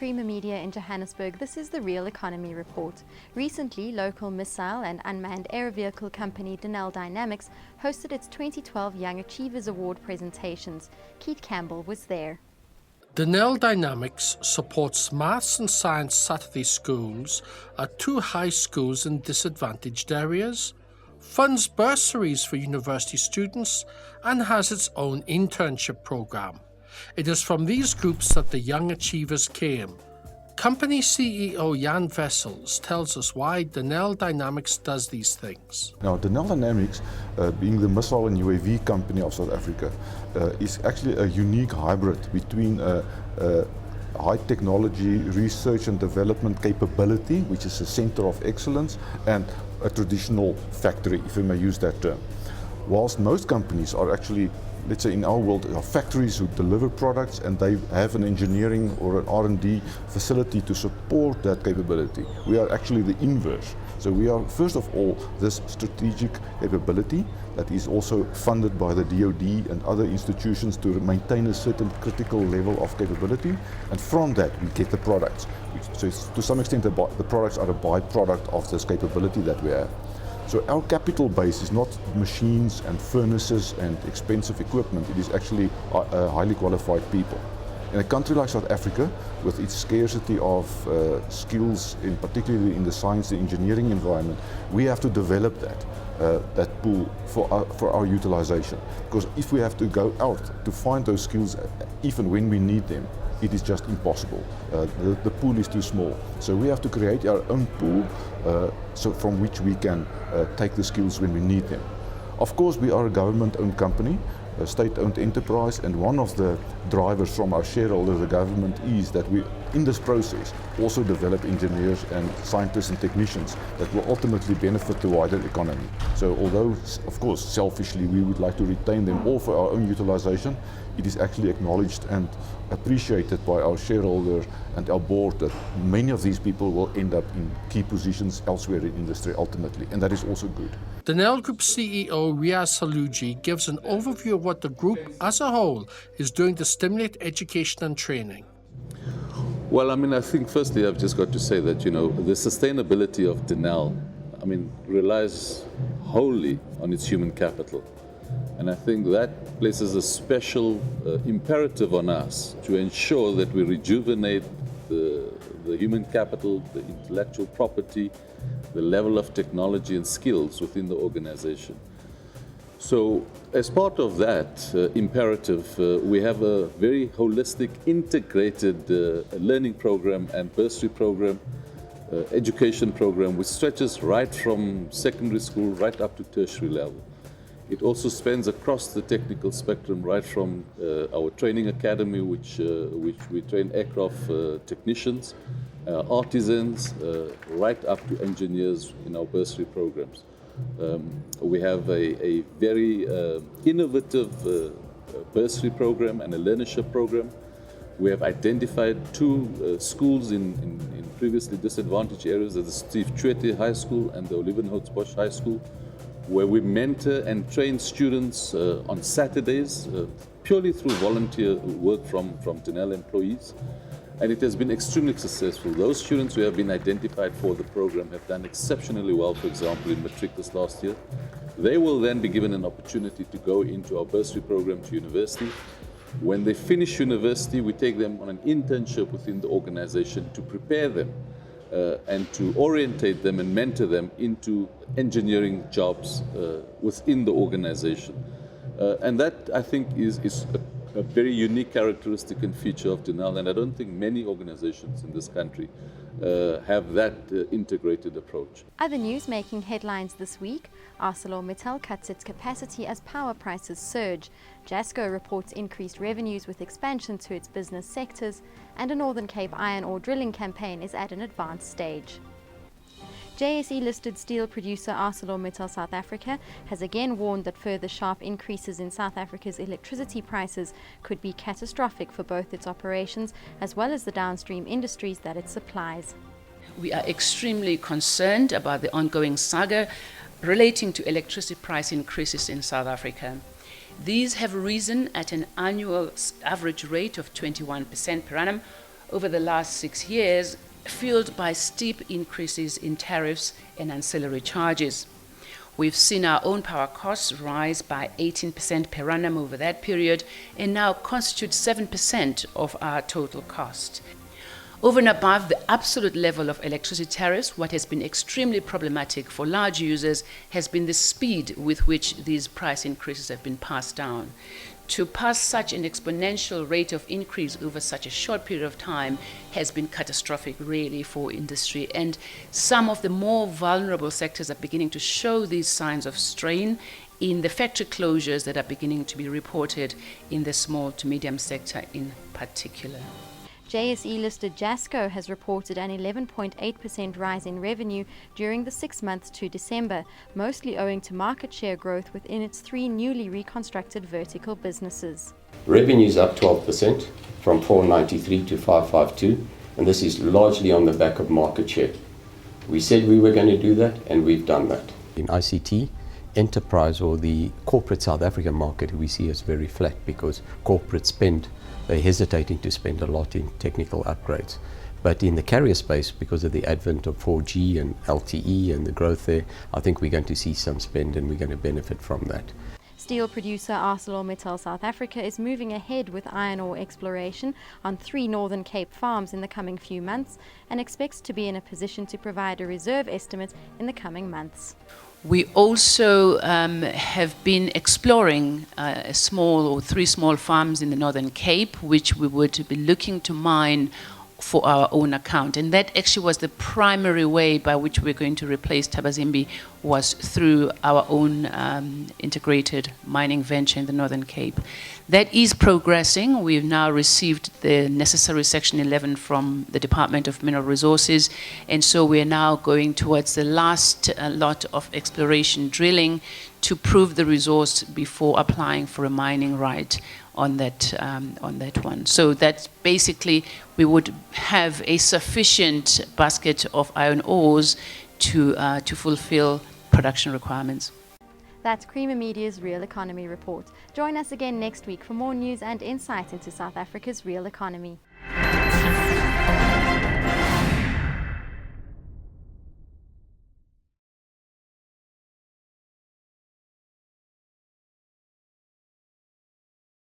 Creamer Media in Johannesburg. This is the Real Economy Report. Recently, local missile and unmanned air vehicle company Denel Dynamics hosted its 2012 Young Achievers Award presentations. Keith Campbell was there. Denel Dynamics supports maths and science Saturday schools at 2 high schools in disadvantaged areas, funds bursaries for university students, and has its own internship program. It is from these groups that the Young Achievers came. Company CEO Jan Wessels tells us why Denel Dynamics does these things. Now, Denel Dynamics, being the missile and UAV company of South Africa, is actually a unique hybrid between high technology research and development capability, which is a center of excellence, and a traditional factory, if I may use that term. Whilst most companies are actually, let's say in our world, are factories who deliver products and they have an engineering or an R&D facility to support that capability. We are actually the inverse. So we are, first of all, this strategic capability that is also funded by the DoD and other institutions to maintain a certain critical level of capability. And from that, we get the products. So to some extent, the products are a byproduct of this capability that we have. So our capital base is not machines and furnaces and expensive equipment. It is actually highly qualified people. In a country like South Africa, with its scarcity of skills, particularly in the science and engineering environment, we have to develop that pool for our utilization. Because if we have to go out to find those skills, even when we need them, it is just impossible. The pool is too small. So we have to create our own pool from which we can take the skills when we need them. Of course, we are a government-owned company, a state-owned enterprise, and one of the drivers from our shareholder, the government, is that we, in this process, also develop engineers and scientists and technicians that will ultimately benefit the wider economy. So although, of course, selfishly, we would like to retain them all for our own utilization, it is actually acknowledged and appreciated by our shareholders and our board that many of these people will end up in key positions elsewhere in industry ultimately, and that is also good. Denel Group CEO Riaz Saluji gives an overview of what the group as a whole is doing to stimulate education and training. Well, I think firstly I've just got to say that, the sustainability of Denel, relies wholly on its human capital. And I think that places a special imperative on us to ensure that we rejuvenate the human capital, the intellectual property, the level of technology and skills within the organization. So as part of that imperative, we have a very holistic, integrated learning program and bursary program, education program, which stretches right from secondary school right up to tertiary level. It also spans across the technical spectrum, right from our training academy, which we train aircraft technicians, artisans, right up to engineers in our bursary programs. We have a very innovative bursary program and a learnership program. We have identified 2 schools in previously disadvantaged areas, the Steve Tshwete High School and the Olivenhoutz High School, where we mentor and train students on Saturdays, purely through volunteer work from Denel employees. And it has been extremely successful. Those students who have been identified for the program have done exceptionally well, for example, in matric this last year. They will then be given an opportunity to go into our bursary program to university. When they finish university, we take them on an internship within the organization to prepare them and to orientate them and mentor them into engineering jobs within the organization. And that, I think, is a very unique characteristic and feature of Denel, and I don't think many organizations in this country have that integrated approach. Other news making headlines this week: ArcelorMittal cuts its capacity as power prices surge. Jasco reports increased revenues with expansion to its business sectors, and a Northern Cape iron ore drilling campaign is at an advanced stage. JSE-listed steel producer ArcelorMittal South Africa has again warned that further sharp increases in South Africa's electricity prices could be catastrophic for both its operations as well as the downstream industries that it supplies. We are extremely concerned about the ongoing saga relating to electricity price increases in South Africa. These have risen at an annual average rate of 21% per annum over the last 6 years, fueled by steep increases in tariffs and ancillary charges. We've seen our own power costs rise by 18% per annum over that period and now constitute 7% of our total cost. Over and above the absolute level of electricity tariffs, what has been extremely problematic for large users has been the speed with which these price increases have been passed down. To pass such an exponential rate of increase over such a short period of time has been catastrophic, really, for industry. And some of the more vulnerable sectors are beginning to show these signs of strain in the factory closures that are beginning to be reported in the small to medium sector in particular. JSE-listed Jasco has reported an 11.8% rise in revenue during the 6 months to December, mostly owing to market share growth within its 3 newly reconstructed vertical businesses. Revenue's up 12% from 493 to 552, and this is largely on the back of market share. We said we were going to do that, and we've done that. In ICT, enterprise or the corporate South African market, we see as very flat because corporate spend, they're hesitating to spend a lot in technical upgrades. But in the carrier space, because of the advent of 4G and LTE and the growth there, I think we're going to see some spend and we're going to benefit from that. Steel producer ArcelorMittal South Africa is moving ahead with iron ore exploration on 3 Northern Cape farms in the coming few months and expects to be in a position to provide a reserve estimate in the coming months. We also have been exploring a small or 3 small farms in the Northern Cape, which we would be looking to mine for our own account. And that actually was the primary way by which we're going to replace Thabazimbi, was through our own integrated mining venture in the Northern Cape. That is progressing. We've now received the necessary Section 11 from the Department of Mineral Resources, and so we're now going towards the last lot of exploration drilling to prove the resource before applying for a mining right on that one. So that basically we would have a sufficient basket of iron ores to fulfill production requirements. That's Creamer Media's Real Economy Report. Join us again next week for more news and insight into South Africa's real economy.